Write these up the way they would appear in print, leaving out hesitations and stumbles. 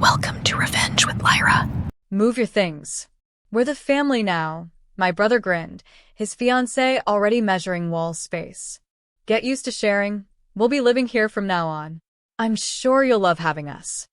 Welcome to Revenge with Lyra. Move your things. We're the family now. My brother grinned, his fiancée already measuring wall space. Get used to sharing. We'll be living here from now on. I'm sure you'll love having us.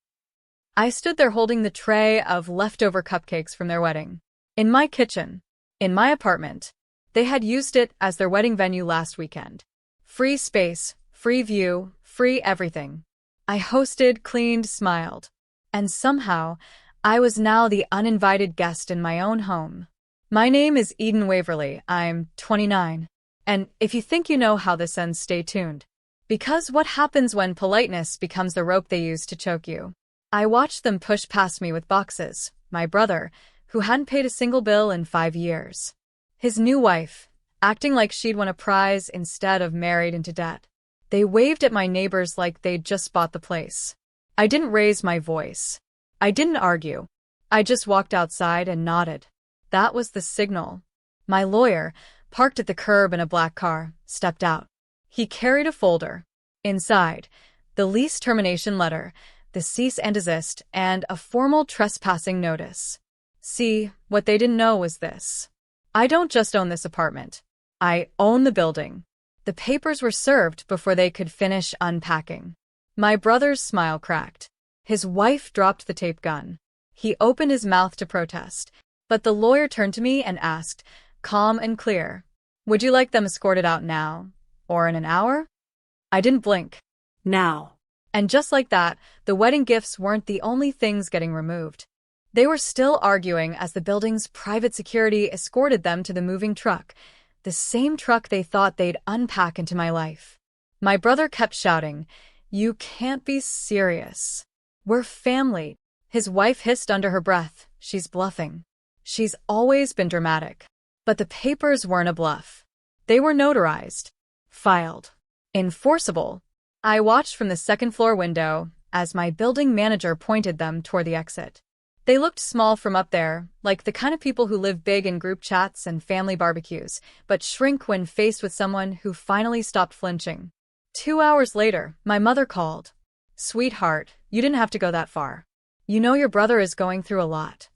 I stood there holding the tray of leftover cupcakes from their wedding. In my kitchen. In my apartment. They had used it as their wedding venue last weekend. Free space, free view, free everything. I hosted, cleaned, smiled. And somehow, I was now the uninvited guest in my own home. My name is Eden Waverly. I'm 29. And if you think you know how this ends, stay tuned. Because what happens when politeness becomes the rope they use to choke you? I watched them push past me with boxes. My brother, who hadn't paid a single bill in 5 years. His new wife, acting like she'd won a prize instead of married into debt. They waved at my neighbors like they'd just bought the place. I didn't raise my voice. I didn't argue. I just walked outside and nodded. That was the signal. My lawyer, parked at the curb in a black car, stepped out. He carried a folder. Inside, the lease termination letter, the cease and desist, and a formal trespassing notice. See, what they didn't know was this. I don't just own this apartment. I own the building. The papers were served before they could finish unpacking. My brother's smile cracked. His wife dropped the tape gun. He opened his mouth to protest, but the lawyer turned to me and asked, calm and clear, would you like them escorted out now, or in an hour? I didn't blink. Now. And just like that, the wedding gifts weren't the only things getting removed. They were still arguing as the building's private security escorted them to the moving truck, the same truck they thought they'd unpack into my life. My brother kept shouting, "You can't be serious. We're family." His wife hissed under her breath, "She's bluffing. She's always been dramatic." But the papers weren't a bluff. They were notarized, filed, enforceable. I watched from the second-floor window as my building manager pointed them toward the exit. They looked small from up there, like the kind of people who live big in group chats and family barbecues, but shrink when faced with someone who finally stopped flinching. 2 hours later, my mother called. "Sweetheart, you didn't have to go that far. You know your brother is going through a lot."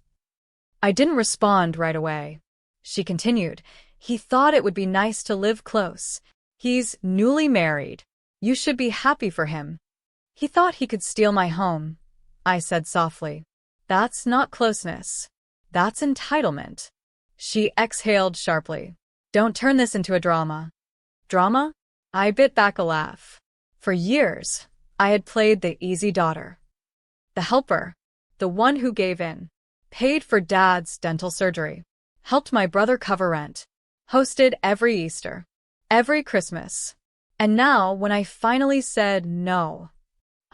I didn't respond right away. She continued, "He thought it would be nice to live close. He's newly married. You should be happy for him." "He thought he could steal my home," I said softly. "That's not closeness. That's entitlement." She exhaled sharply. "Don't turn this into a drama." "Drama?" I bit back a laugh. For years, I had played the easy daughter. The helper. The one who gave in. Paid for Dad's dental surgery. Helped my brother cover rent. Hosted every Easter. Every Christmas. And now, when I finally said no,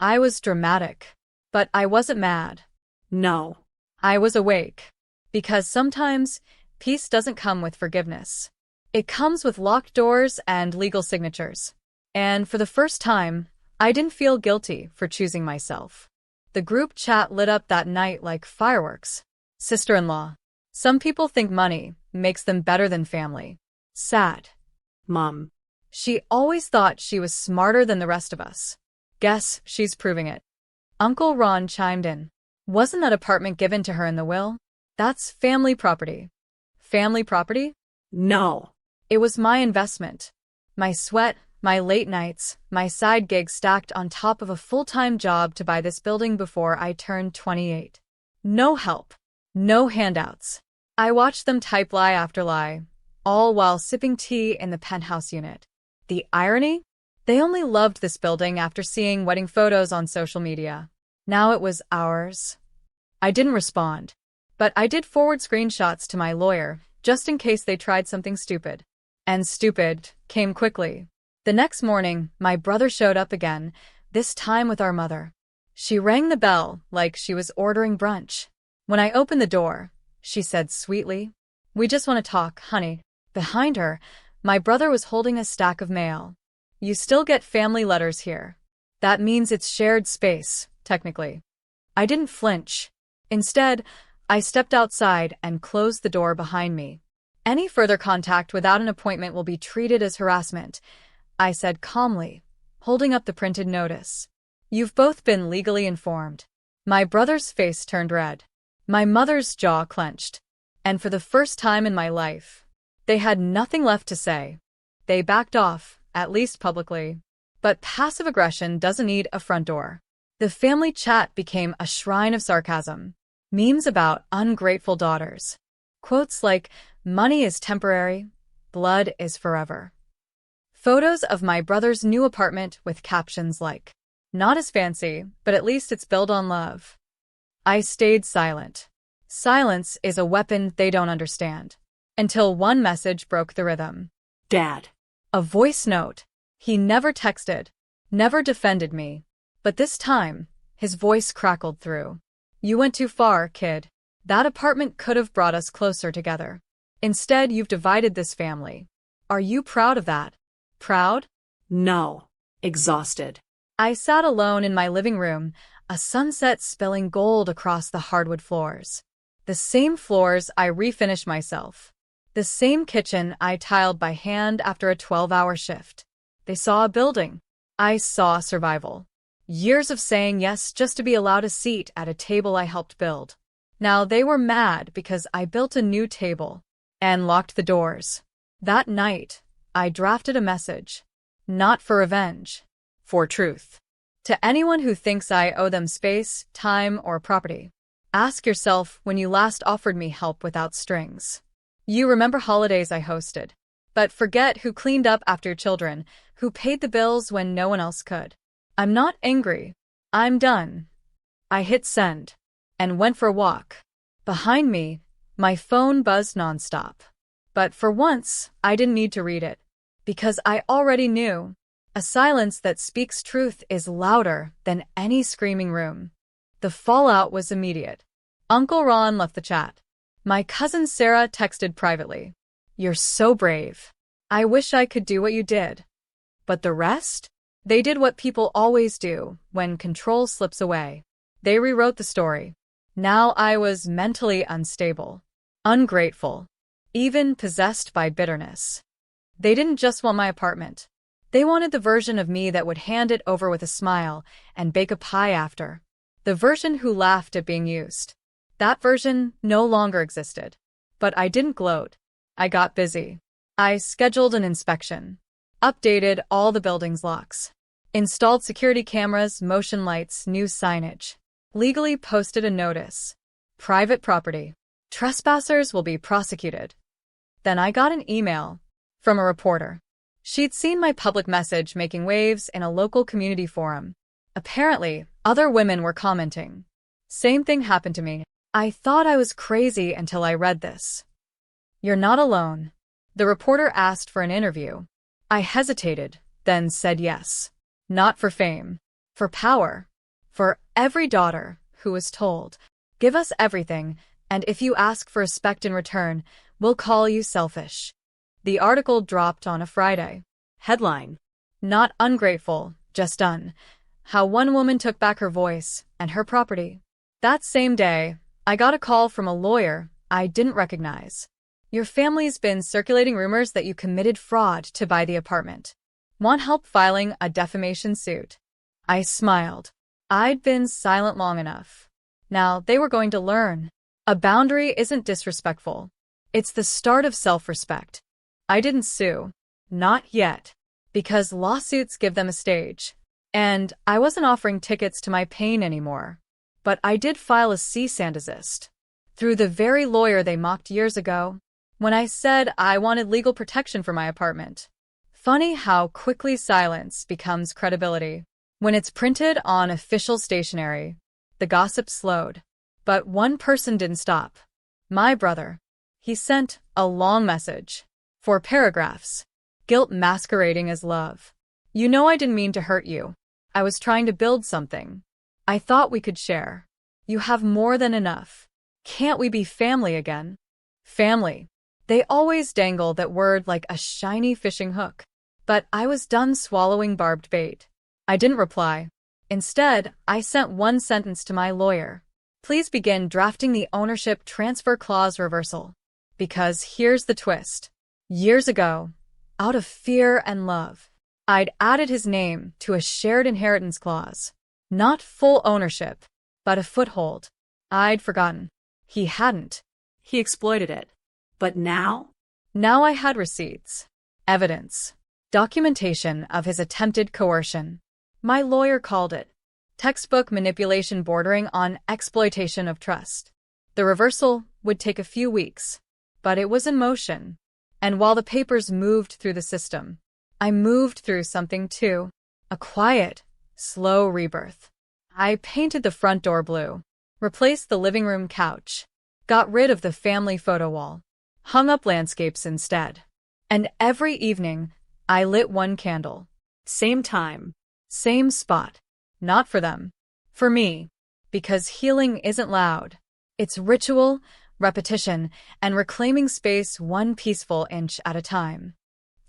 I was dramatic. But I wasn't mad. No. I was awake. Because sometimes, peace doesn't come with forgiveness. It comes with locked doors and legal signatures. And for the first time, I didn't feel guilty for choosing myself. The group chat lit up that night like fireworks. Sister-in-law. Some people think money makes them better than family. Sad. Mom. She always thought she was smarter than the rest of us. Guess she's proving it. Uncle Ron chimed in. "Wasn't that apartment given to her in the will? That's family property." Family property? No. It was my investment. My sweat, my late nights, my side gigs stacked on top of a full-time job to buy this building before I turned 28. No help. No handouts. I watched them type lie after lie, all while sipping tea in the penthouse unit. The irony? They only loved this building after seeing wedding photos on social media. Now it was ours. I didn't respond. But I did forward screenshots to my lawyer, just in case they tried something stupid. And stupid came quickly. The next morning, my brother showed up again, this time with our mother. She rang the bell like she was ordering brunch. When I opened the door, she said sweetly, "We just want to talk, honey." Behind her, my brother was holding a stack of mail. "You still get family letters here. That means it's shared space, technically." I didn't flinch. Instead, I stepped outside and closed the door behind me. "Any further contact without an appointment will be treated as harassment," I said calmly, holding up the printed notice. "You've both been legally informed." My brother's face turned red. My mother's jaw clenched. And for the first time in my life, they had nothing left to say. They backed off, at least publicly. But passive aggression doesn't need a front door. The family chat became a shrine of sarcasm. Memes about ungrateful daughters. Quotes like, "Money is temporary, blood is forever." Photos of my brother's new apartment with captions like, "Not as fancy, but at least it's built on love." I stayed silent. Silence is a weapon they don't understand. Until one message broke the rhythm. Dad. A voice note. He never texted, never defended me. But this time, his voice crackled through. "You went too far, kid. That apartment could have brought us closer together. Instead, you've divided this family. Are you proud of that? Proud?" No. Exhausted. I sat alone in my living room, a sunset spilling gold across the hardwood floors. The same floors I refinished myself. The same kitchen I tiled by hand after a 12-hour shift. They saw a building. I saw survival. Years of saying yes just to be allowed a seat at a table I helped build. Now they were mad because I built a new table and locked the doors. That night, I drafted a message. Not for revenge. For truth. To anyone who thinks I owe them space, time, or property, ask yourself when you last offered me help without strings. You remember holidays I hosted, but forget who cleaned up after your children, who paid the bills when no one else could. I'm not angry. I'm done. I hit send and went for a walk. Behind me, my phone buzzed nonstop. But for once, I didn't need to read it, because I already knew. A silence that speaks truth is louder than any screaming room. The fallout was immediate. Uncle Ron left the chat. My cousin Sarah texted privately. "You're so brave. I wish I could do what you did." But the rest? They did what people always do when control slips away. They rewrote the story. Now I was mentally unstable, ungrateful, even possessed by bitterness. They didn't just want my apartment. They wanted the version of me that would hand it over with a smile and bake a pie after. The version who laughed at being used. That version no longer existed. But I didn't gloat. I got busy. I scheduled an inspection. Updated all the building's locks. Installed security cameras, motion lights, new signage. Legally posted a notice. Private property. Trespassers will be prosecuted. Then I got an email from a reporter. She'd seen my public message making waves in a local community forum. Apparently, other women were commenting. Same thing happened to me. I thought I was crazy until I read this. "You're not alone." The reporter asked for an interview. I hesitated, then said yes. Not for fame. For power. For every daughter who was told, "Give us everything, and if you ask for respect in return, we'll call you selfish." The article dropped on a Friday. Headline. Not ungrateful, just done. How one woman took back her voice and her property. That same day, I got a call from a lawyer I didn't recognize. "Your family's been circulating rumors that you committed fraud to buy the apartment. Want help filing a defamation suit?" I smiled. I'd been silent long enough. Now they were going to learn. A boundary isn't disrespectful. It's the start of self-respect. I didn't sue. Not yet. Because lawsuits give them a stage. And I wasn't offering tickets to my pain anymore. But I did file a cease and desist. Through the very lawyer they mocked years ago, when I said I wanted legal protection for my apartment. Funny how quickly silence becomes credibility. When it's printed on official stationery, the gossip slowed. But one person didn't stop. My brother. He sent a long message. 4 paragraphs. Guilt masquerading as love. "You know I didn't mean to hurt you. I was trying to build something. I thought we could share. You have more than enough. Can't we be family again?" Family. They always dangle that word like a shiny fishing hook. But I was done swallowing barbed bait. I didn't reply. Instead, I sent one sentence to my lawyer. "Please begin drafting the ownership transfer clause reversal." Because here's the twist. Years ago, out of fear and love, I'd added his name to a shared inheritance clause. Not full ownership, but a foothold. I'd forgotten. He hadn't. He exploited it. But now? Now I had receipts, evidence, documentation of his attempted coercion. My lawyer called it textbook manipulation bordering on exploitation of trust. The reversal would take a few weeks, but it was in motion. And while the papers moved through the system, I moved through something too. A quiet, slow rebirth. I painted the front door blue, replaced the living room couch, got rid of the family photo wall, hung up landscapes instead. And every evening, I lit one candle. Same time. Same spot. Not for them. For me. Because healing isn't loud. It's ritual, repetition, and reclaiming space one peaceful inch at a time.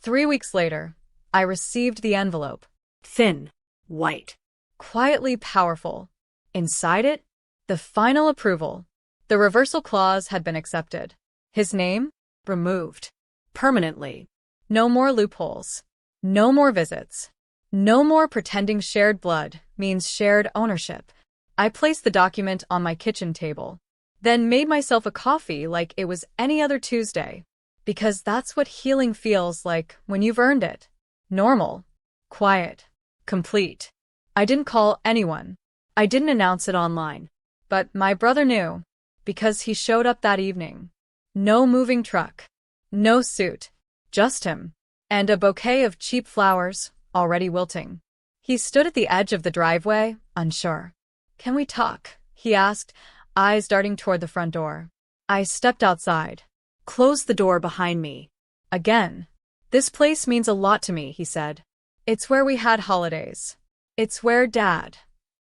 3 weeks later, I received the envelope. Thin. White. Quietly powerful. Inside it, the final approval. The reversal clause had been accepted. His name? Removed. Permanently. No more loopholes. No more visits. No more pretending shared blood means shared ownership. I placed the document on my kitchen table, then made myself a coffee like it was any other Tuesday. Because that's what healing feels like when you've earned it. Normal. Quiet. Complete. I didn't call anyone. I didn't announce it online. But my brother knew, because he showed up that evening. No moving truck. No suit. Just him. And a bouquet of cheap flowers, already wilting. He stood at the edge of the driveway, unsure. "Can we talk?" he asked, eyes darting toward the front door. I stepped outside. Closed the door behind me. Again. "This place means a lot to me," he said. "It's where we had holidays. It's where Dad."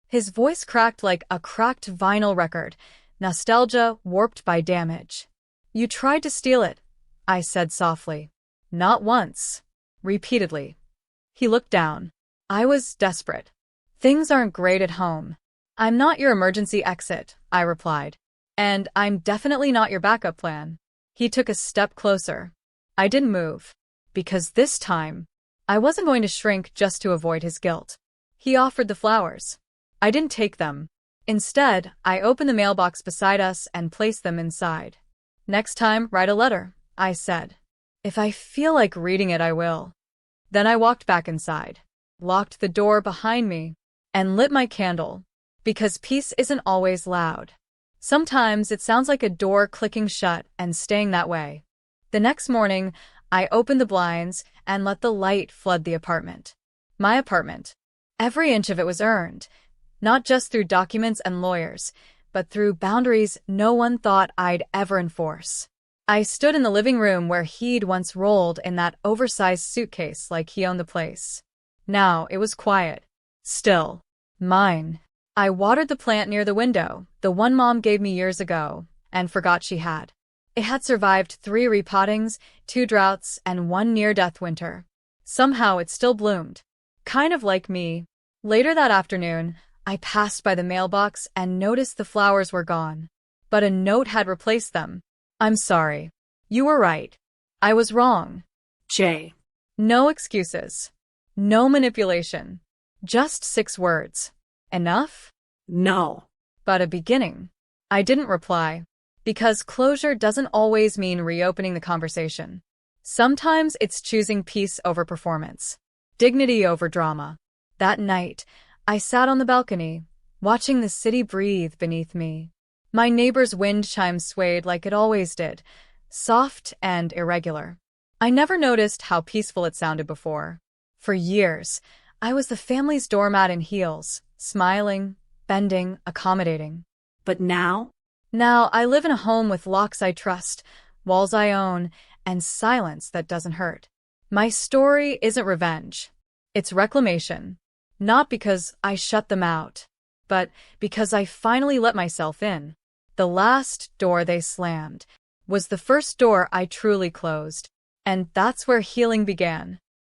His voice cracked like a cracked vinyl record, nostalgia warped by damage. "You tried to steal it," I said softly. "Not once." Repeatedly. He looked down. I was desperate. "Things aren't great at home." "I'm not your emergency exit," I replied. "And I'm definitely not your backup plan." He took a step closer. I didn't move. Because this time, I wasn't going to shrink just to avoid his guilt. He offered the flowers. I didn't take them. Instead, I opened the mailbox beside us and placed them inside. "Next time, write a letter," I said. "If I feel like reading it, I will." Then I walked back inside, locked the door behind me, and lit my candle. Because peace isn't always loud. Sometimes it sounds like a door clicking shut and staying that way. The next morning, I opened the blinds and let the light flood the apartment. My apartment. Every inch of it was earned, not just through documents and lawyers, but through boundaries no one thought I'd ever enforce. I stood in the living room where he'd once rolled in that oversized suitcase like he owned the place. Now it was quiet. Still. Mine. I watered the plant near the window, the one Mom gave me years ago, and forgot she had. It had survived 3 repottings, 2 droughts, and 1 near-death winter. Somehow it still bloomed. Kind of like me. Later that afternoon, I passed by the mailbox and noticed the flowers were gone. But a note had replaced them. "I'm sorry. You were right. I was wrong." J. No excuses. No manipulation. Just 6 words. Enough? No. But a beginning. I didn't reply. Because closure doesn't always mean reopening the conversation. Sometimes it's choosing peace over performance. Dignity over drama. That night, I sat on the balcony, watching the city breathe beneath me. My neighbor's wind chimes swayed like it always did, soft and irregular. I never noticed how peaceful it sounded before. For years, I was the family's doormat in heels, smiling, bending, accommodating. But now? Now I live in a home with locks I trust, walls I own, and silence that doesn't hurt. My story isn't revenge. It's reclamation. Not because I shut them out, but because I finally let myself in. The last door they slammed was the first door I truly closed. And that's where healing began.